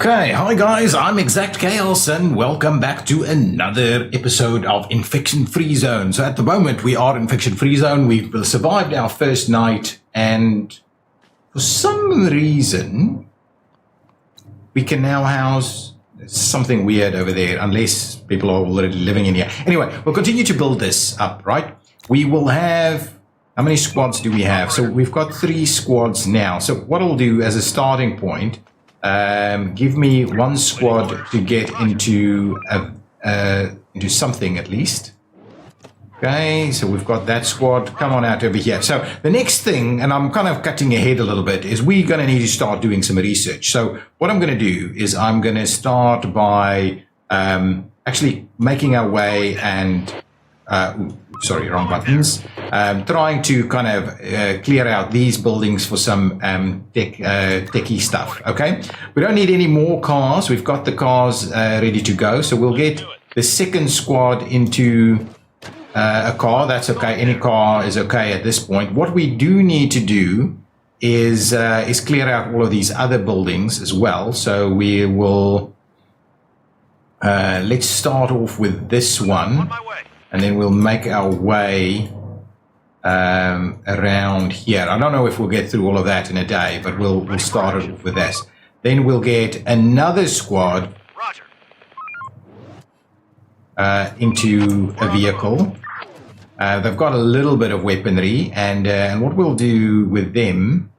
Okay, hi guys, I'm ExactChaos and welcome back to another episode of Infection Free Zone. So at the moment we are in Infection Free Zone. We've survived our first night and for some reason we can now house something weird over there unless people are already living in here. Anyway, we'll continue to build this up, right? We will have, how many squads do we have? So we've got 3 squads now. So what I'll do as a starting point, give me 1 squad to get into something at least. Okay, so we've got that squad. Come on out over here. So the next thing, and I'm kind of cutting ahead a little bit, is we're going to need to start doing some research. So what I'm going to do is I'm going to start by actually making our way and sorry, wrong buttons. Trying to kind of clear out these buildings for some techie stuff, okay? We don't need any more cars. We've got the cars ready to go. So we'll get the second squad into a car. That's okay. Any car is okay at this point. What we do need to do is clear out all of these other buildings as well. So we will, let's start off with this one. And then we'll make our way around here. I don't know if we'll get through all of that in a day, but we'll start it with this. Then we'll get another squad into a vehicle. They've got a little bit of weaponry, and what we'll do with them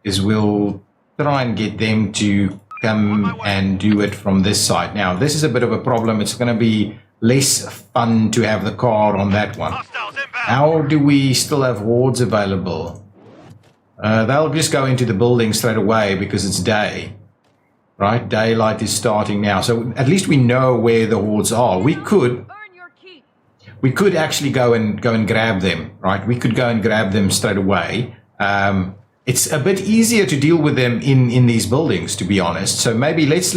is we'll try and get them to come and do it from this side. Now, this is a bit of a problem. It's going to be less fun to have the car on that one. How do we still have hordes available? They'll just go into the building straight away because it's day, right? Daylight is starting now, so at least we know where the hordes are. We could actually go and grab them, right? We could go and grab them straight away. It's a bit easier to deal with them in these buildings, to be honest. So maybe let's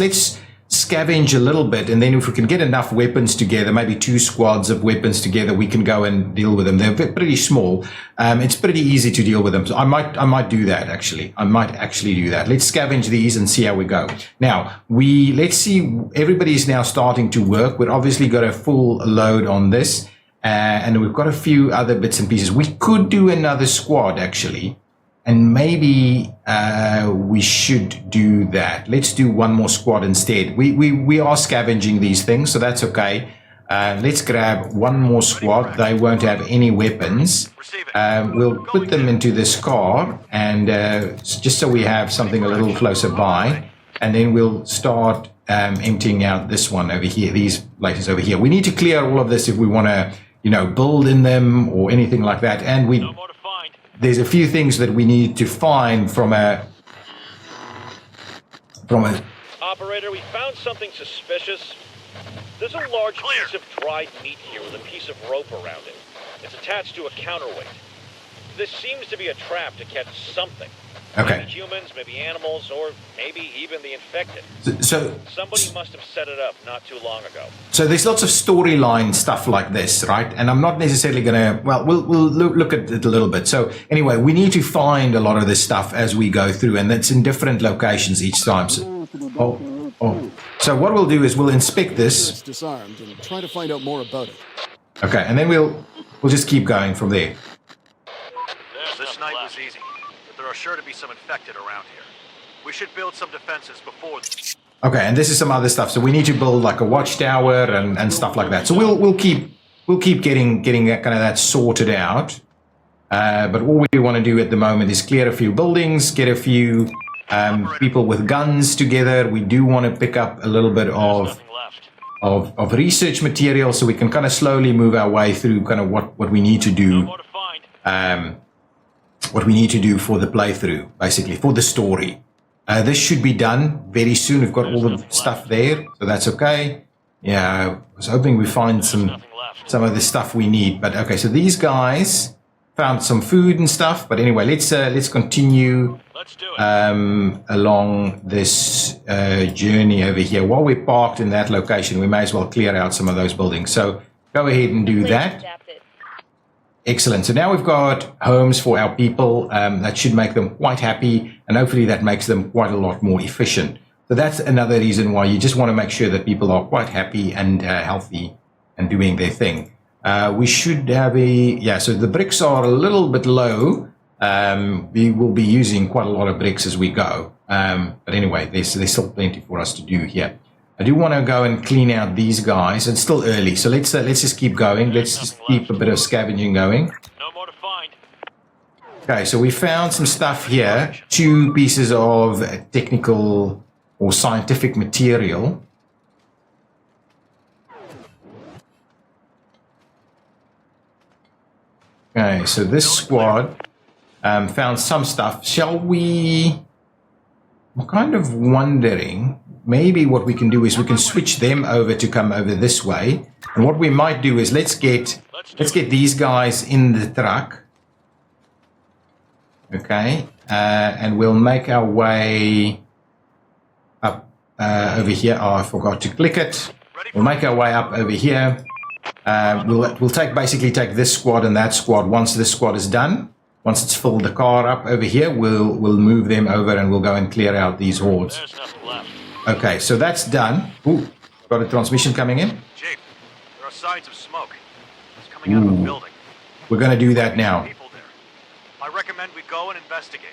scavenge a little bit, and then if we can get enough weapons together, maybe 2 squads of weapons together, we can go and deal with them. They're pretty small. It's pretty easy to deal with them. So I might do that actually. I might actually do that. Let's scavenge these and see how we go. Now let's see. Everybody's now starting to work. We've obviously got a full load on this, and we've got a few other bits and pieces. We could do another squad actually. And maybe we should do that. Let's do 1 more squad instead. We are scavenging these things, so that's okay. Let's grab 1 more squad. They won't have any weapons. We'll put them into this car, and just so we have something a little closer by. And then we'll start emptying out this one over here, these places over here. We need to clear all of this if we want to, build in them or anything like that. And there's a few things that we need to find from a... Operator, we found something suspicious. There's a large piece of dried meat here with a piece of rope around it. It's attached to a counterweight. This seems to be a trap to catch something. Okay. Maybe humans, maybe animals, or maybe even the infected. So somebody must have set it up not too long ago. So there's lots of storyline stuff like this, right? And I'm not necessarily going to, well, we'll look at it a little bit. So anyway, we need to find a lot of this stuff as we go through, and it's in different locations each time. So, So what we'll do is we'll inspect this. It's disarmed and try to find out more about it. Okay, and then we'll just keep going from there. This night was easy. There are sure to be some infected around here. We should build some defenses before. Okay, and this is some other stuff. So we need to build like a watchtower and stuff like that. So we'll keep getting that kind of that sorted out. But all we want to do at the moment is clear a few buildings, get a few people with guns together. We do want to pick up a little bit of research material so we can kind of slowly move our way through kind of what we need to do. What we need to do for the playthrough, basically, for the story. This should be done very soon. We've got all the stuff there, so that's okay. Yeah, I was hoping we find some of the stuff we need. But okay, so these guys found some food and stuff. But anyway, let's continue along this journey over here. While we're parked in that location, we may as well clear out some of those buildings. So go ahead and do that. Excellent. So now we've got homes for our people. That should make them quite happy, and hopefully that makes them quite a lot more efficient. So that's another reason why you just want to make sure that people are quite happy and healthy and doing their thing. We should have so the bricks are a little bit low. We will be using quite a lot of bricks as we go. But anyway, there's still plenty for us to do here. I do want to go and clean out these guys. It's still early, so let's just keep going. Let's just keep a bit of scavenging going. No more to find. Okay, so we found some stuff here. 2 pieces of technical or scientific material. Okay, so this squad found some stuff. Shall we... I'm kind of wondering, maybe what we can do is we can switch them over to come over this way. And what we might do is let's get these guys in the truck. Okay, and we'll make our way up over here. Oh, I forgot to click it. We'll make our way up over here. We'll basically take this squad and that squad. Once this squad is done, once it's filled the car up over here, we'll move them over and we'll go and clear out these hordes. There's nothing left. Okay, so that's done. Ooh, got a transmission coming in. Chief, there are signs of smoke. It's coming out of a building. We're going to do that now. People there. I recommend we go and investigate.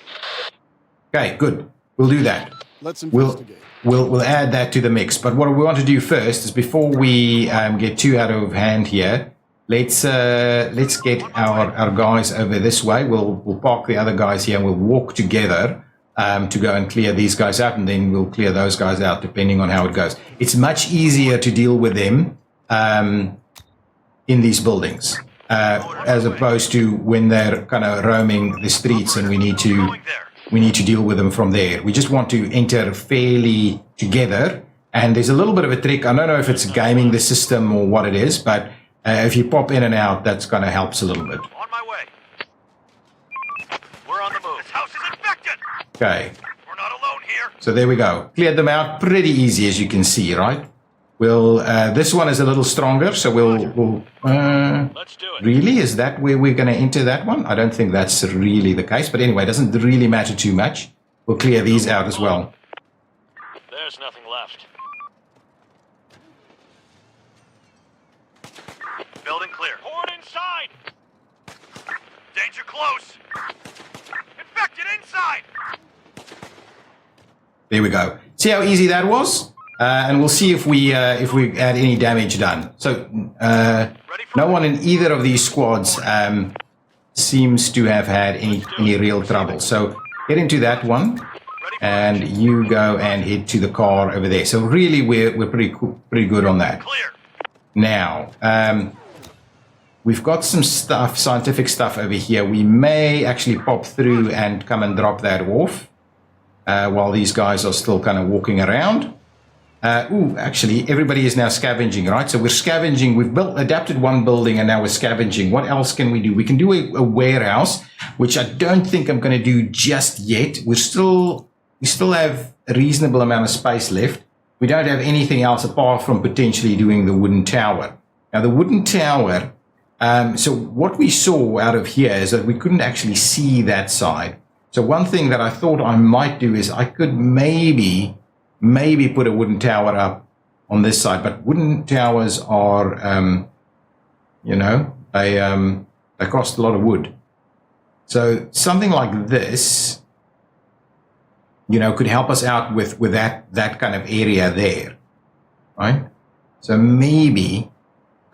Okay, good. We'll do that. Let's investigate. We'll add that to the mix. But what we want to do first is before we get too out of hand here, let's get our guys over this way. We'll park the other guys here and we'll walk together to go and clear these guys out, and then we'll clear those guys out depending on how it goes. It's much easier to deal with them in these buildings as opposed to when they're kind of roaming the streets and we need to deal with them from there. We just want to enter fairly together, and there's a little bit of a trick. I don't know if it's gaming the system or what it is, but if you pop in and out, that's going to help a little bit. On my way. We're on the move. This house is infected. Okay. We're not alone here. So there we go. Cleared them out pretty easy, as you can see, right? We'll. This one is a little stronger, so we'll Let's do it. really? Is that where we're going to enter that one? I don't think that's really the case, but anyway, it doesn't really matter too much. We'll clear these out as well. There's nothing left. Building clear. Horde inside. Danger close. Infected inside. There we go. See how easy that was? And we'll see if we had any damage done. So no one in either of these squads seems to have had any real trouble. So get into that one, and you go and head to the car over there. So really, we're pretty good on that. Clear. Now we've got some stuff, scientific stuff over here. We may actually pop through and come and drop that off while these guys are still kind of walking around. Actually, everybody is now scavenging, right? So we're scavenging. We've adapted one building, and now we're scavenging. What else can we do? We can do a warehouse, which I don't think I'm going to do just yet. We still have a reasonable amount of space left. We don't have anything else apart from potentially doing the wooden tower. Now, the wooden tower, so what we saw out of here is that we couldn't actually see that side. So one thing that I thought I might do is I could maybe put a wooden tower up on this side, but wooden towers are, they cost a lot of wood. So something like this, could help us out with that kind of area there, right? So maybe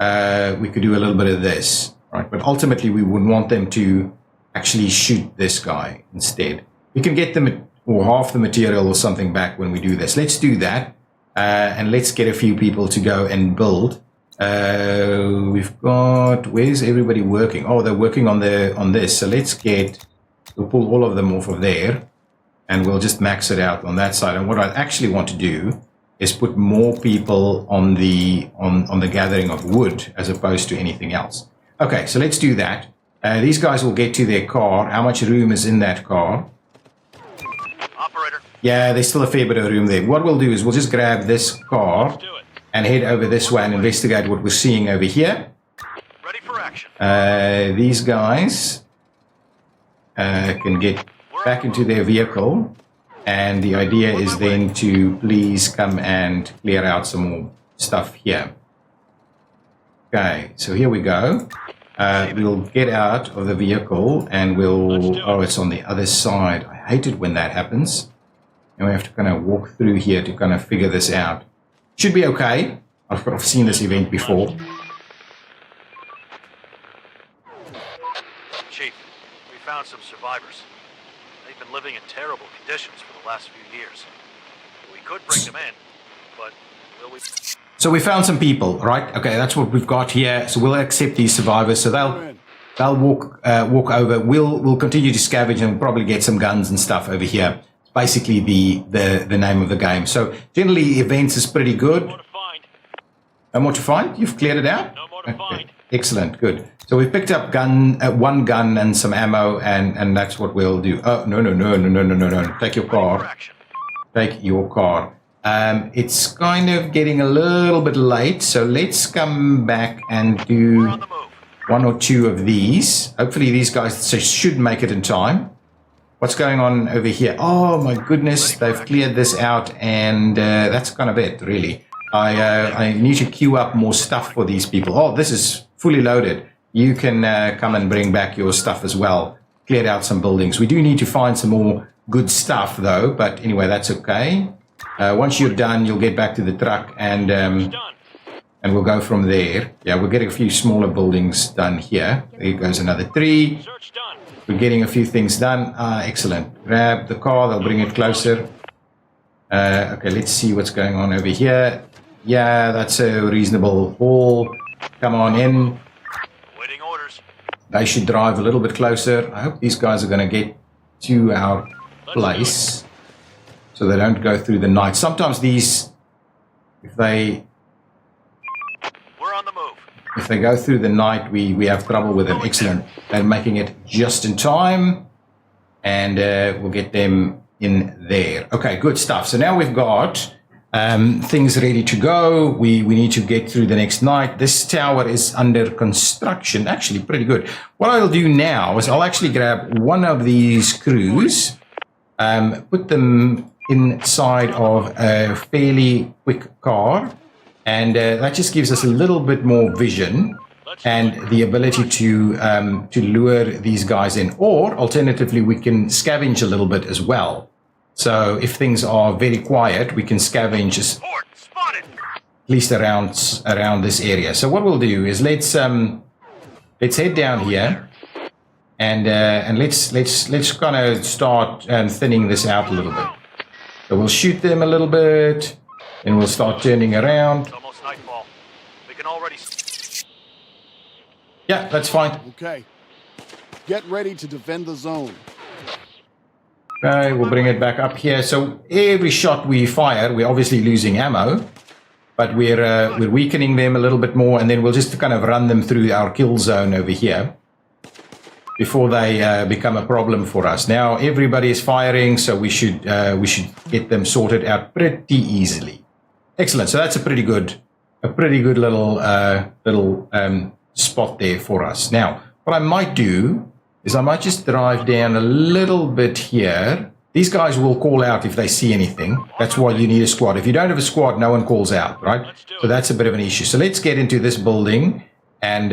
we could do a little bit of this, right? But ultimately, we would want them to actually shoot this guy instead. We can get them or half the material or something back when we do this. Let's do that, and let's get a few people to go and build. We've got, where's everybody working? Oh, they're working on this. So we'll pull all of them off of there, and we'll just max it out on that side. And what I actually want to do is put more people on the gathering of wood as opposed to anything else. Okay, so let's do that. These guys will get to their car. How much room is in that car? Operator. Yeah, there's still a fair bit of room there. What we'll do is we'll just grab this car and head over this way and investigate what we're seeing over here. Ready for action. These guys can get back into their vehicle. And the idea is then to please come and clear out some more stuff here. Okay, so here we go. We'll get out of the vehicle and we'll... Oh, it's on the other side. I hate it when that happens. And we have to kind of walk through here to kind of figure this out. Should be okay. I've seen this event before. Chief, we found some survivors. They've been living in terrible conditions for the last few years. We could bring them in, but will we... So we found some people, right? Okay, that's what we've got here. So we'll accept these survivors. So they'll walk over. We'll continue to scavenge and probably get some guns and stuff over here. It's basically the name of the game. So generally, events is pretty good. No more to find? You've cleared it out? No more to find. Excellent, good. So we've picked up one gun and some ammo, and that's what we'll do. Oh, no. Take your car. Take your car. It's kind of getting a little bit late, so let's come back and do one or two of these. Hopefully these guys should make it in time. What's going on over here? Oh my goodness, they've cleared this out, and that's kind of it, really. I need to queue up more stuff for these people. Oh, this is fully loaded. You can come and bring back your stuff as well. Cleared out some buildings. We do need to find some more good stuff, though, but anyway, that's okay. Once you're done, you'll get back to the truck and we'll go from there. Yeah, we're getting a few smaller buildings done here. There goes another 3. We're getting a few things done. Excellent. Grab the car, they'll bring it closer. Okay, let's see what's going on over here. Yeah, that's a reasonable haul. Come on in. Waiting orders. They should drive a little bit closer. I hope these guys are going to get to our place, so they don't go through the night. Sometimes these, if they go through the night, we have trouble with them. Excellent. They're making it just in time, and we'll get them in there. Okay, good stuff. So now we've got things ready to go. We need to get through the next night. This tower is under construction. Actually, pretty good. What I'll do now is I'll actually grab one of these crews, put them inside of a fairly quick car, and that just gives us a little bit more vision and the ability to lure these guys in. Or alternatively, we can scavenge a little bit as well. So if things are very quiet, we can scavenge at least around this area. So what we'll do is let's head down here and let's kind of start thinning this out a little bit. So we'll shoot them a little bit, and we'll start turning around. It's almost nightfall. We can already... Yeah, that's fine. Okay. Get ready to defend the zone. Okay, we'll bring it back up here. So every shot we fire, we're obviously losing ammo, but we're weakening them a little bit more, and then we'll just kind of run them through our kill zone over here before they become a problem for us. Now everybody is firing, so we should get them sorted out pretty easily. Excellent. So that's a pretty good little spot there for us. Now, what I might do is I might just drive down a little bit here. These guys will call out if they see anything. That's why you need a squad. If you don't have a squad, no one calls out, right? So that's a bit of an issue. So let's get into this building and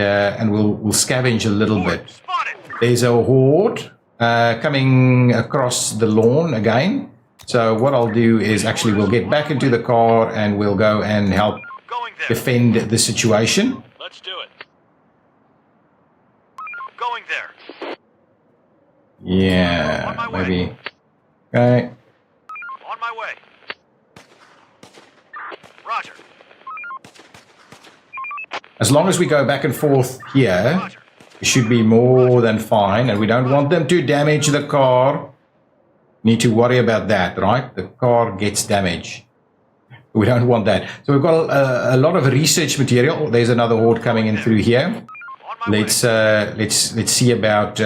we'll scavenge a little bit. There's a horde coming across the lawn again. So what I'll do is actually we'll get back into the car and we'll go and help defend the situation. Let's do it. Going there. Yeah, maybe. Okay. On my way. Roger. As long as we go back and forth here, it should be more than fine, and we don't want them to damage the car. Need to worry about that, right? The car gets damaged. We don't want that. So we've got a lot of research material. There's another horde coming in through here. Let's see about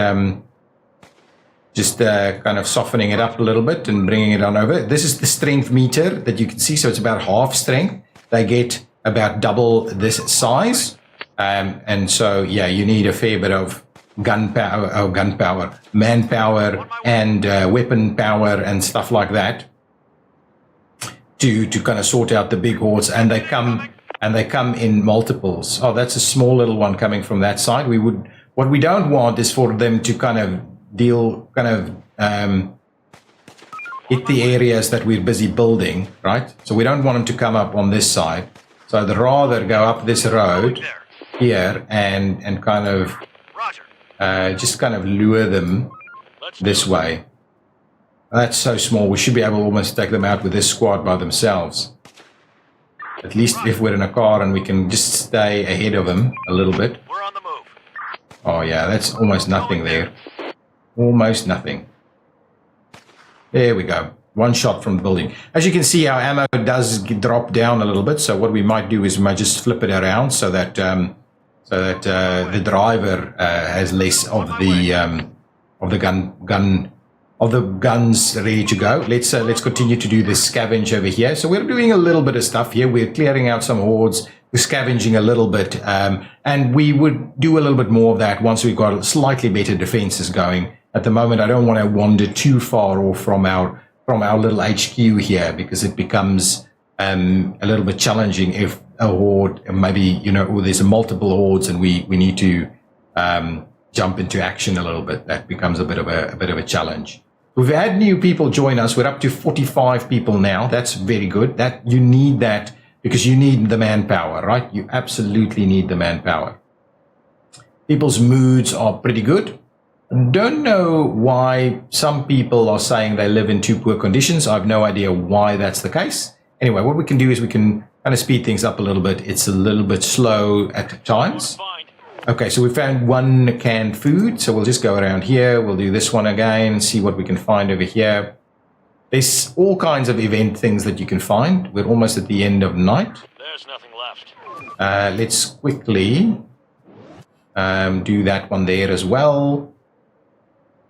just kind of softening it up a little bit and bringing it on over. This is the strength meter that you can see. So it's about half strength. They get about double this size. And so, yeah, you need a fair bit of manpower, and weapon power and stuff like that to kind of sort out the big hordes, and they come in multiples. Oh, that's a small little one coming from that side. What we don't want is for them to hit the areas that we're busy building, right? So we don't want them to come up on this side. So I'd rather go up this road here and kind of just kind of lure them this way. That's so small. We should be able to almost take them out with this squad by themselves. At least if we're in a car and we can just stay ahead of them a little bit. We're on the move. Oh yeah, that's almost nothing there. Almost nothing. There we go. One shot from the building. As you can see, our ammo does drop down a little bit. So what we might do is we might just flip it around so that the driver has less of the guns ready to go. Let's continue to do this scavenge over here. So we're doing a little bit of stuff here. We're clearing out some hordes. We're scavenging a little bit, and we would do a little bit more of that once we've got slightly better defenses going. At the moment, I don't want to wander too far off from our little HQ here, because it becomes a little bit challenging if a horde, maybe, or there's multiple hordes and we need to jump into action a little bit. That becomes a bit of a challenge. We've had new people join us. We're up to 45 people now. That's very good. That you need that, because you need the manpower, right? You absolutely need the manpower. People's moods are pretty good. Don't know why some people are saying they live in too poor conditions. I have no idea why that's the case. Anyway, what we can do is we can kind of speed things up a little bit. It's a little bit slow at times. Okay, so we found one canned food. So we'll just go around here. We'll do this one again, see what we can find over here. There's all kinds of event things that you can find. We're almost at the end of night. There's nothing left. Let's quickly do that one there as well.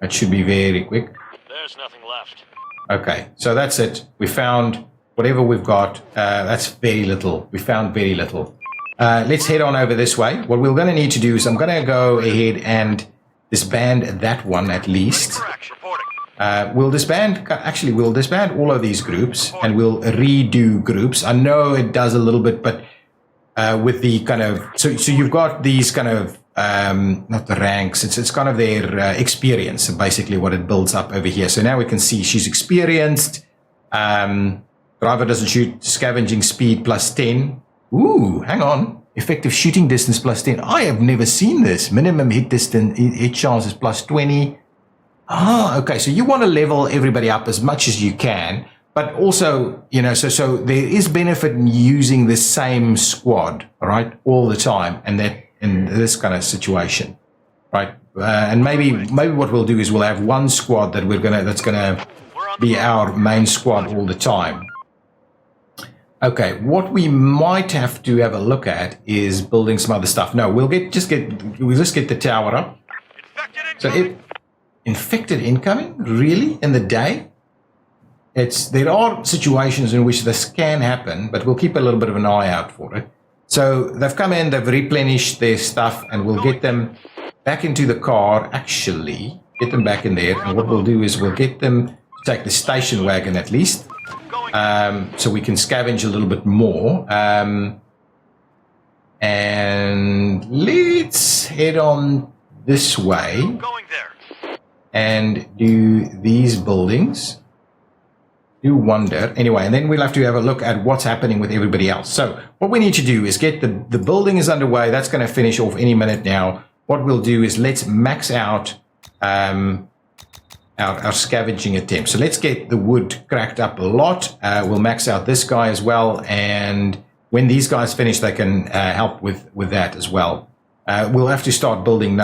That should be very quick. There's nothing left. Okay, so that's it. We found whatever we've got. That's very little. We found very little. Let's head on over this way. What we're going to need to do is I'm going to go ahead and disband that one at least. We'll disband all of these groups, and we'll redo groups. I know it does a little bit, but with the kind of, so you've got these kind of, not the ranks, it's kind of their experience, basically what it builds up over here. So now we can see she's experienced, driver doesn't shoot, scavenging speed plus 10. Ooh, hang on, effective shooting distance plus 10. I have never seen this. Minimum hit distance, hit chance is plus 20. Ah, okay, so you want to level everybody up as much as you can, but also, so there is benefit in using the same squad, right, all the time, and that in this kind of situation, right? And maybe what we'll do is we'll have one squad that's gonna be our main squad all the time. Okay, what we might have to have a look at is building some other stuff. No, we'll just get the tower up. So infected incoming, really, in the day? There are situations in which this can happen, but we'll keep a little bit of an eye out for it. So they've come in, they've replenished their stuff, and we'll get them back into the car. Actually, get them back in there, and what we'll do is we'll get them to take the station wagon at least, so we can scavenge a little bit more. And let's head on this way and do these buildings. Do wonder. Anyway, and then we'll have to have a look at what's happening with everybody else. So what we need to do is get the building is underway. That's going to finish off any minute now. What we'll do is let's max out our scavenging attempt. So let's get the wood cracked up a lot. We'll max out this guy as well. And when these guys finish, they can help with that as well. We'll have to start building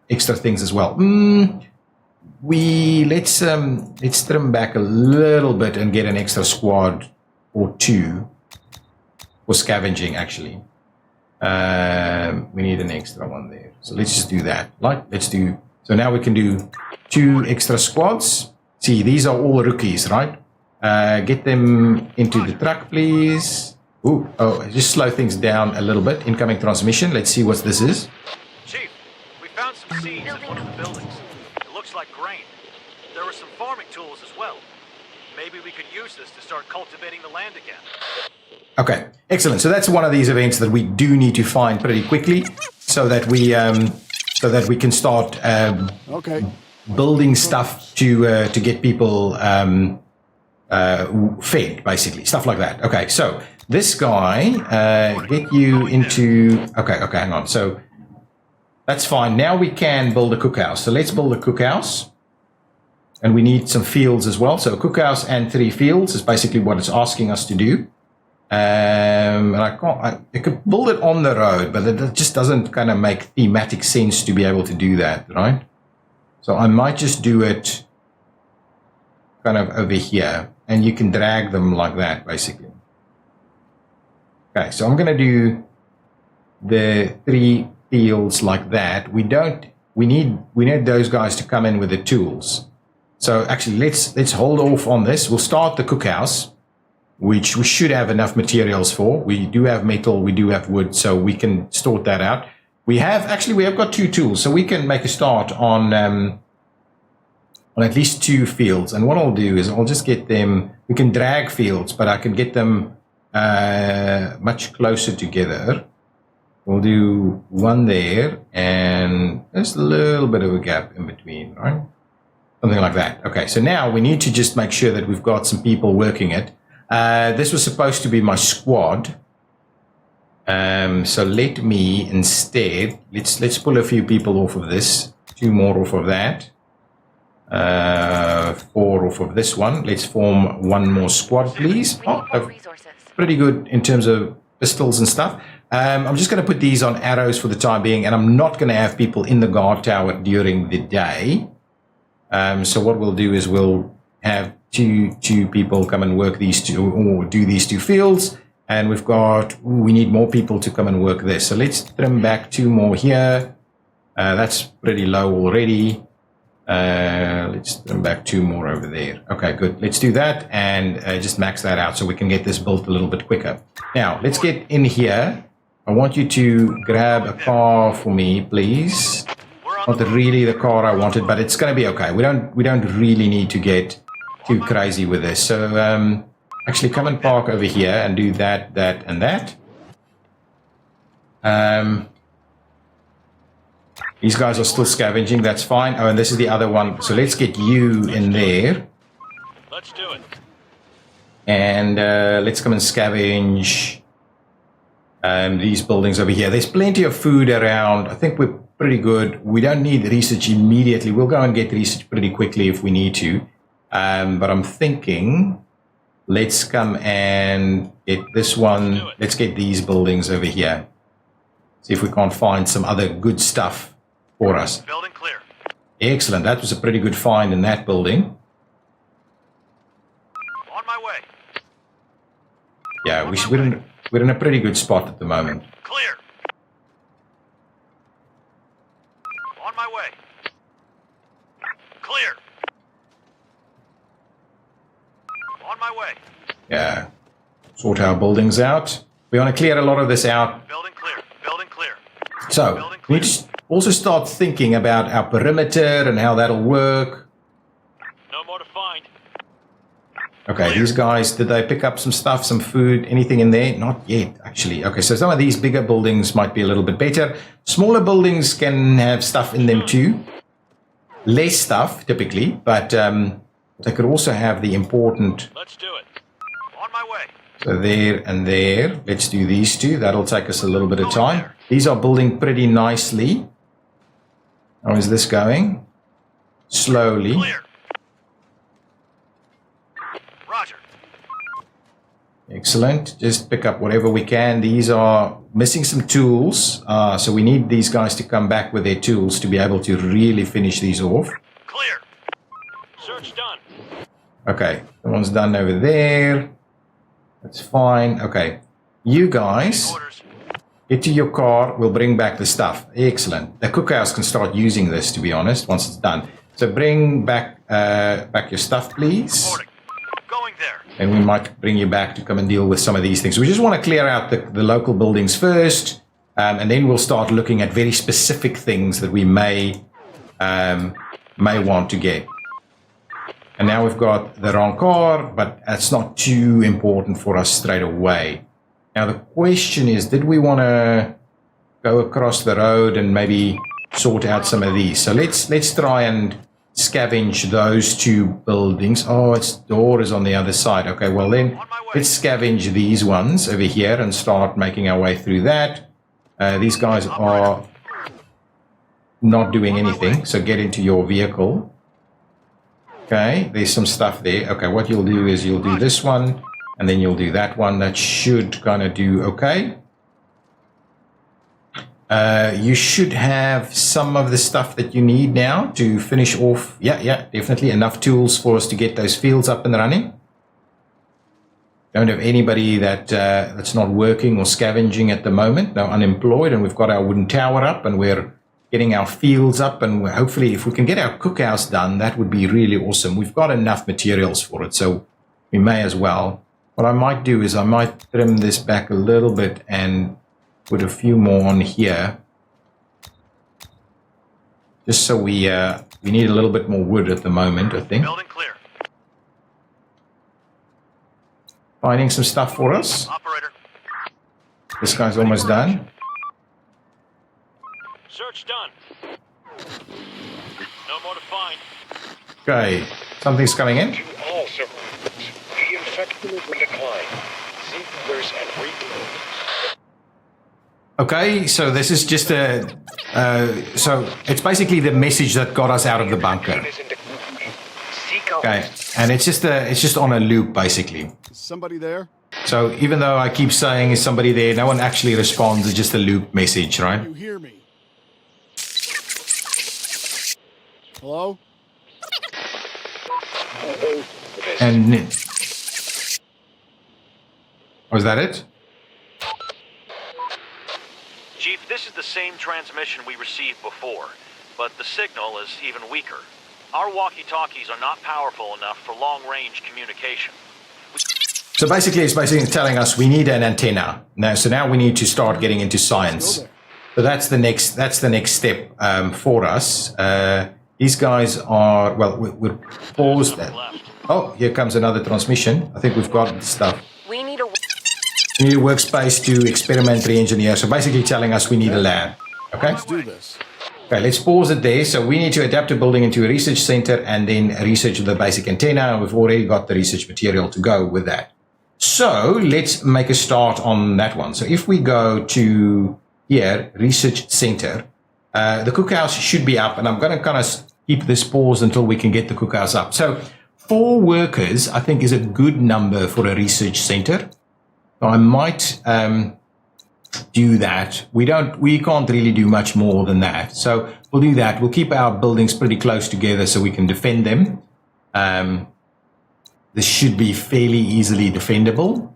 extra things as well. Let's trim back a little bit and get an extra squad or two for scavenging. Actually, we need an extra one there, so let's just do that. So now we can do 2 extra squads. See, these are all rookies, right? Get them into the truck, please. Just slow things down a little bit. Incoming transmission. Let's see what this is. Chief, we found some seeds in one of the buildings. It looks like grain. There were some farming tools as well. Maybe we could use this to start cultivating the land again. Okay, excellent. So that's one of these events that we do need to find pretty quickly, so that we can start Okay. building stuff to get people fed, basically, stuff like that. Okay, so this guy, get you into. Okay, hang on. So that's fine. Now we can build a cookhouse. So let's build a cookhouse. And we need some fields as well. So a cookhouse and 3 fields is basically what it's asking us to do. And I could build it on the road, but it just doesn't kind of make thematic sense to be able to do that, right? So I might just do it kind of over here, and you can drag them like that, basically. Okay, so I'm going to do the 3 fields like that. We need those guys to come in with the tools. So actually, let's hold off on this. We'll start the cookhouse, which we should have enough materials for. We do have metal, we do have wood, so we can sort that out. We have got 2 tools, so we can make a start on at least 2 fields. And what I'll do is I'll just get them. We can drag fields, but I can get them much closer together. We'll do 1 there, and there's a little bit of a gap in between, right? Something like that. Okay, so now we need to just make sure that we've got some people working it. This was supposed to be my squad. So let me instead, let's pull a few people off of this. 2 more off of that. 4 off of this one. Let's form 1 more squad, please. Oh, pretty good in terms of pistols and stuff. I'm just going to put these on arrows for the time being, and I'm not going to have people in the guard tower during the day. So what we'll do is we'll have two people come and work these 2, or do these 2 fields, and we need more people to come and work this. So let's trim back 2 more here. That's pretty low already. Let's trim back 2 more over there. Okay, good. Let's do that and just max that out so we can get this built a little bit quicker. Now let's get in here. I want you to grab a car for me, please. Not really the car I wanted, but it's going to be okay. We don't really need to get too crazy with this. So actually come and park over here and do that, and that. These guys are still scavenging. That's fine. Oh, and this is the other one. So let's get you in there. Let's do it. And let's come and scavenge these buildings over here. There's plenty of food around. I think we're pretty good. We don't need research immediately. We'll go and get research pretty quickly if we need to. But I'm thinking, let's come and get this one. Let's get these buildings over here. See if we can't find some other good stuff for us. Building clear. Excellent. That was a pretty good find in that building. On my way. Yeah, we're in a pretty good spot at the moment. Clear. On my way. Clear. On my way. Yeah. Sort our buildings out. We want to clear a lot of this out. Building clear. Building clear. So, Building we clear. need to also start thinking about our perimeter and how that'll work. No more to find. Okay, these guys, did they pick up some stuff, some food, anything in there? Not yet, actually. Okay, so some of these bigger buildings might be a little bit better. Smaller buildings can have stuff in them too. Less stuff, typically, but they could also have the important... Let's do it. On my way. So there and there. Let's do these 2. That'll take us a little bit of time. These are building pretty nicely. How is this going? Slowly. Clear. Roger. Excellent. Just pick up whatever we can. These are missing some tools. So we need these guys to come back with their tools to be able to really finish these off. Clear. Search done. Okay. The one's done over there. That's fine. Okay. You guys, Orders. get to your car. We'll bring back the stuff. Excellent. The cookhouse can start using this, to be honest, once it's done. So bring back your stuff, please. Reporting. Going there. And we might bring you back to come and deal with some of these things. We just want to clear out the local buildings first, and then we'll start looking at very specific things that we may may want to get. And now we've got the wrong car, but that's not too important for us straight away. Now the question is, did we want to go across the road and maybe sort out some of these? So let's try and scavenge those two buildings. Oh, its door is on the other side. Okay, well then let's scavenge these ones over here and start making our way through that. These guys are not doing anything, so get into your vehicle. Okay, there's some stuff there. Okay, what you'll do is you'll do this one, and then you'll do that one. That should kind of do okay. You should have some of the stuff that you need now to finish off. Yeah, definitely enough tools for us to get those fields up and running. Don't have anybody that's not working or scavenging at the moment. No, unemployed, and we've got our wooden tower up, and we're getting our fields up, and hopefully if we can get our cookhouse done, that would be really awesome. We've got enough materials for it, so we may as well. What I might do is I might trim this back a little bit and put a few more on here, just so we need a little bit more wood at the moment, I think. Building clear. Finding some stuff for us. Operator. This guy's almost done. Search done. No more to find. Okay, something's coming in. To all survivors, the infected will decline. Seekers and reboot. Okay, so this is just so it's basically the message that got us out of the bunker. Okay, and it's just on a loop basically. Is somebody there? So even though I keep saying is somebody there, no one actually responds. It's just a loop message, right? You hear me? Hello? And was that it? Chief, this is the same transmission we received before, but the signal is even weaker. Our walkie-talkies are not powerful enough for long-range communication. So basically, it's basically telling us we need an antenna now. So now we need to start getting into science. So that's the next step for us. These guys are we're paused. Oh, here comes another transmission. I think we've got stuff. We need a workspace to experiment, re-engineer. So basically telling us we need a lab. Okay? Let's do this. Okay, let's pause it there. So we need to adapt a building into a research center and then research the basic antenna. And we've already got the research material to go with that. So let's make a start on that one. So if we go to here, research center, the cookhouse should be up, and I'm going to kind of keep this pause until we can get the cookhouse up. So 4 workers, I think, is a good number for a research center. So I might do that. We can't really do much more than that. So we'll do that. We'll keep our buildings pretty close together so we can defend them. This should be fairly easily defendable.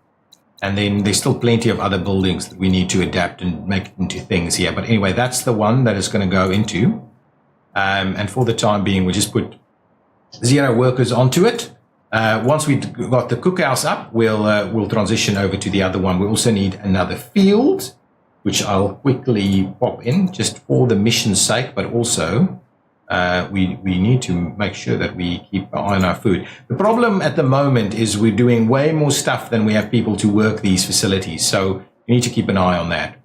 And then there's still plenty of other buildings that we need to adapt and make into things here. But anyway, that's the one that is going to go into. And for the time being, we'll just put 0 workers onto it. Once we've got the cookhouse up, we'll transition over to the other one. We also need another field, which I'll quickly pop in just for the mission's sake, but also we need to make sure that we keep an eye on our food. The problem at the moment is we're doing way more stuff than we have people to work these facilities, so we need to keep an eye on that.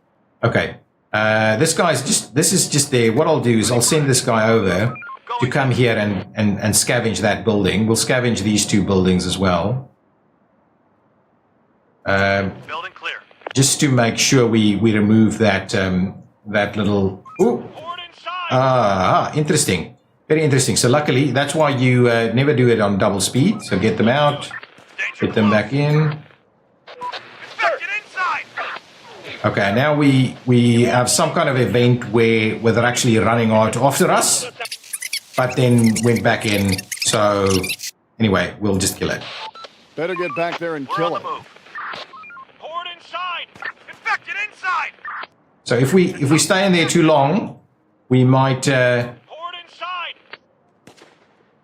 Okay, this is just there. What I'll do is I'll send this guy over to come here and scavenge that building. We'll scavenge these 2 buildings as well. Building clear. Just to make sure we remove that little... Ooh. Interesting. Very interesting. So luckily, that's why you never do it on double speed. So get them out, get them back in. Okay, now we have some kind of event where they're actually running out after us, but then went back in. So anyway, we'll just kill it. Better get back there and kill it. Horde inside! Infected inside! So if we stay in there too long, we might. Horde inside!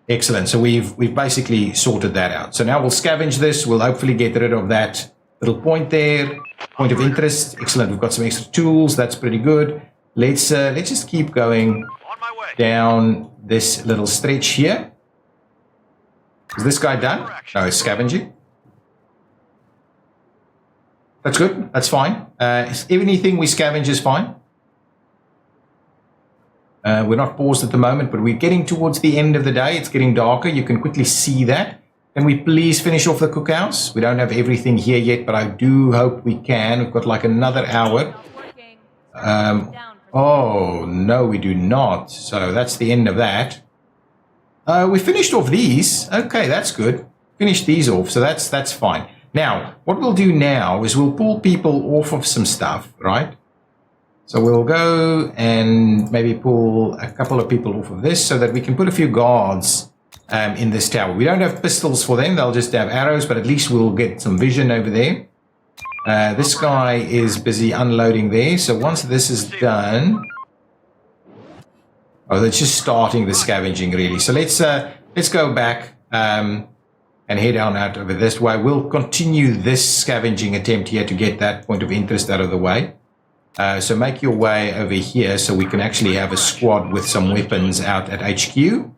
Excellent. So we've basically sorted that out. So now we'll scavenge this. We'll hopefully get rid of that little point there. Point of interest. Excellent. We've got some extra tools. That's pretty good. Let's just keep going my way. down this little stretch here. Is this guy done? No, it's scavenging. That's good. That's fine. Anything we scavenge is fine. We're not paused at the moment, but we're getting towards the end of the day. It's getting darker. You can quickly see that. Can we please finish off the cookhouse? We don't have everything here yet, but I do hope we can. We've got like another hour. Oh, no, we do not. So that's the end of that. We finished off these. Okay, that's good. Finished these off, so that's fine. Now, what we'll do now is we'll pull people off of some stuff, right? So we'll go and maybe pull a couple of people off of this so that we can put a few guards in this tower. We don't have pistols for them. They'll just have arrows, but at least we'll get some vision over there. This guy is busy unloading there. So once this is done... Oh, they're just starting the scavenging, really. So let's go back and head on out over this way. We'll continue this scavenging attempt here to get that point of interest out of the way. So make your way over here so we can actually have a squad with some weapons out at HQ.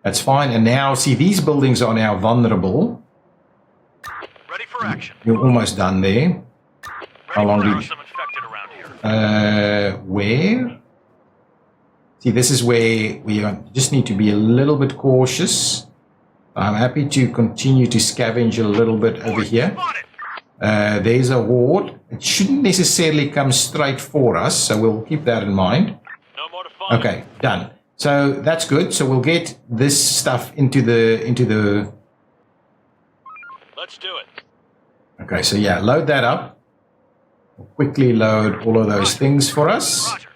That's fine. And now, see, these buildings are now vulnerable. Ready for action. You're almost done there. How long do you... Some infected around here. Where? See, this is where we just need to be a little bit cautious. I'm happy to continue to scavenge a little bit over here. There's a horde. It shouldn't necessarily come straight for us, so we'll keep that in mind. No more to find. Okay, done. So that's good. So we'll get this stuff into the. Let's do it. Okay, so yeah, load that up. We'll quickly load all of those things for us. Roger.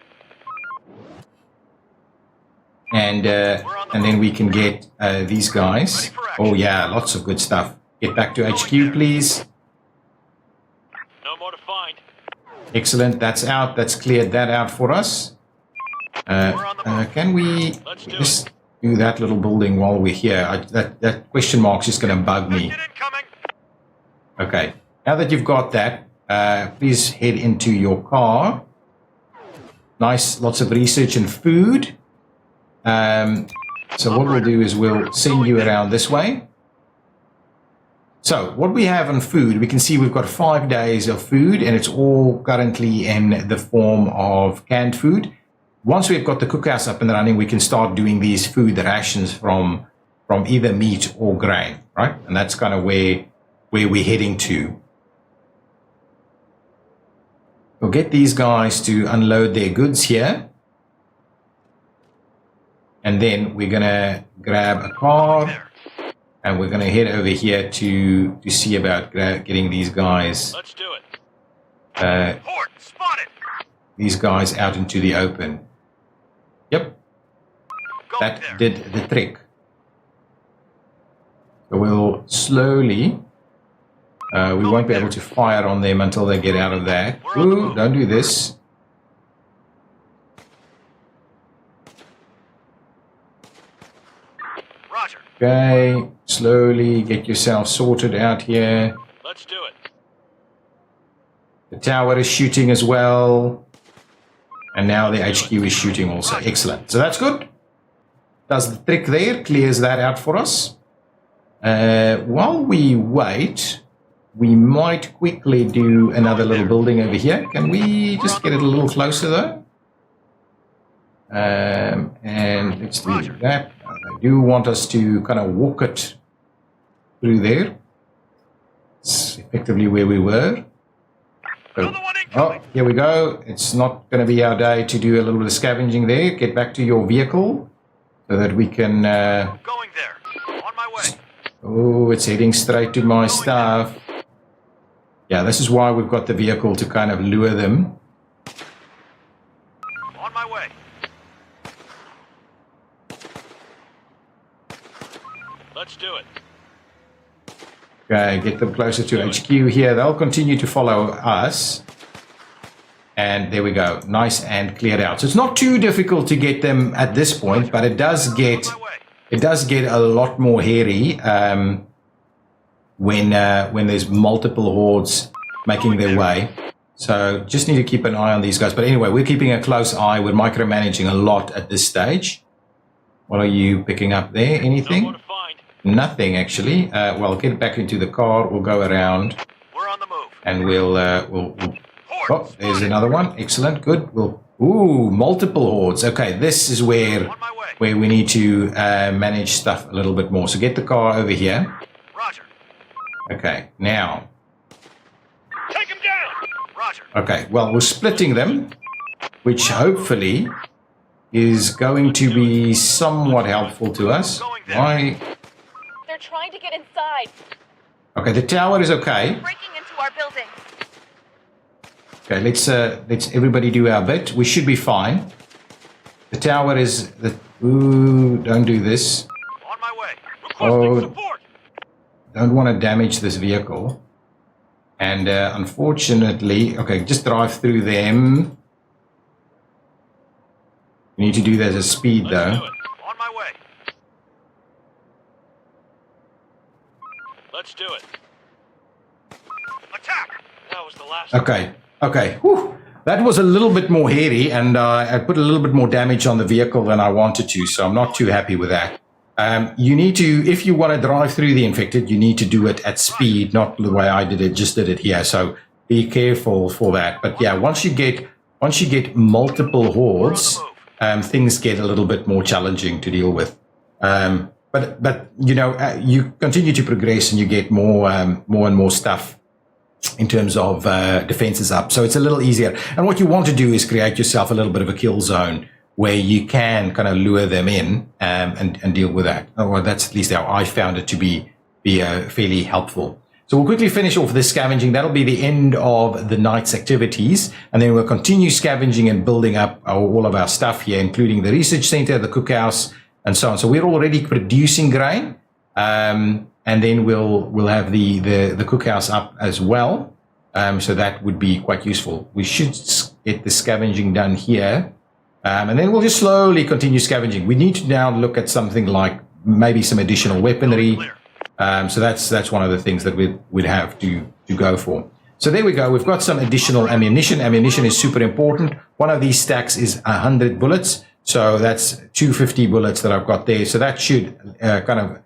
And then we can get these guys. Oh yeah, lots of good stuff. Get back to HQ, please. No more to find. Excellent. That's out. That's cleared that out for us. Can we just do that little building while we're here? That question mark's just going to bug me. Okay. Now that you've got that, please head into your car. Nice. Lots of research and food. So what we'll do is we'll send you around this way. So what we have on food, we can see we've got 5 days of food, and it's all currently in the form of canned food. Once we've got the cookhouse up and running, we can start doing these food rations from either meat or grain, right? And that's kind of where we're heading to. We'll get these guys to unload their goods here. And then we're going to grab a car and we're going to head over here to see about getting these guys. Let's do it. Horde spotted. These guys out into the open. Yep. That did the trick. So we'll slowly... we won't be able to fire on them until they get out of that. Ooh, don't do this. Roger. Okay, slowly get yourself sorted out here. Let's do it. The tower is shooting as well. And now the HQ is shooting also. Excellent. So that's good. Does the trick there. Clears that out for us. While we wait, we might quickly do another little building over here. Can we just get it a little closer though? And let's do that. I do want us to kind of walk it through there. It's effectively where we were. Oh, here we go. It's not going to be our day to do a little bit of scavenging there. Get back to your vehicle so that we can... Going there. On my way. Oh, it's heading straight to my stuff. Yeah, this is why we've got the vehicle to kind of lure them. On my way. Let's do it. Okay, get them closer to HQ here. They'll continue to follow us. And there we go. Nice and cleared out. So it's not too difficult to get them at this point, but it does get a lot more hairy when there's multiple hordes making their way. So just need to keep an eye on these guys. But anyway, we're keeping a close eye. We're micromanaging a lot at this stage. What are you picking up there? Anything? Nothing, actually. Well, get back into the car. We'll go around. We're on the move. And we'll oh, there's another one. Excellent. Good. Ooh, multiple hordes. Okay, this is where we need to manage stuff a little bit more. So get the car over here. Roger. Okay, now. Take him down! Roger. Okay, well, we're splitting them, which hopefully is going to be somewhat helpful to us. Why? They're trying to get inside. Okay, the tower is okay. Breaking into our building. Okay, let's everybody do our bit. We should be fine. The tower is the. Ooh, don't do this. On my way. Oh, Support! don't want to damage this vehicle. And unfortunately, okay, just drive through them. You need to do that at speed, though. On my way. Let's do it. Attack! That was the last. Okay. Whew. That was a little bit more hairy, and I put a little bit more damage on the vehicle than I wanted to, so I'm not too happy with that. You need to, if you want to drive through the infected, you need to do it at speed, not the way I did it, just did it here. So be careful for that. But yeah, once you get multiple hordes, things get a little bit more challenging to deal with. But you know, you continue to progress and you get more and more stuff in terms of defenses up. So it's a little easier. And what you want to do is create yourself a little bit of a kill zone where you can kind of lure them in and deal with that. Well, that's at least how I found it to be fairly helpful. So we'll quickly finish off this scavenging. That'll be the end of the night's activities. And then we'll continue scavenging and building up all of our stuff here, including the research center, the cookhouse, and so on. So we're already producing grain. And then we'll have the cookhouse up as well. So that would be quite useful. We should get the scavenging done here. And then we'll just slowly continue scavenging. We need to now look at something like maybe some additional weaponry. So that's one of the things that we'd have to go for. So there we go. We've got some additional ammunition. Ammunition is super important. One of these stacks is 100 bullets. So that's 250 bullets that I've got there. So that should kind of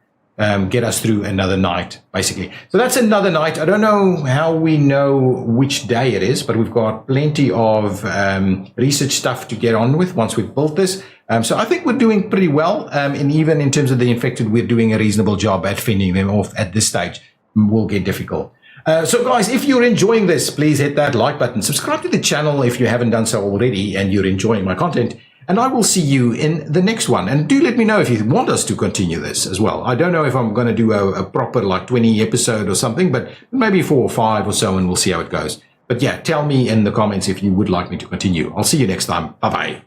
get us through another night, basically. So that's another night. I don't know how we know which day it is, but we've got plenty of research stuff to get on with once we've built this. So I think we're doing pretty well. And even in terms of the infected, we're doing a reasonable job at fending them off at this stage. Will get difficult. So guys, if you're enjoying this, please hit that like button. Subscribe to the channel if you haven't done so already and you're enjoying my content. And I will see you in the next one. And do let me know if you want us to continue this as well. I don't know if I'm going to do a proper like 20 episode or something, but maybe 4 or 5 or so, and we'll see how it goes. But yeah, tell me in the comments if you would like me to continue. I'll see you next time. Bye-bye.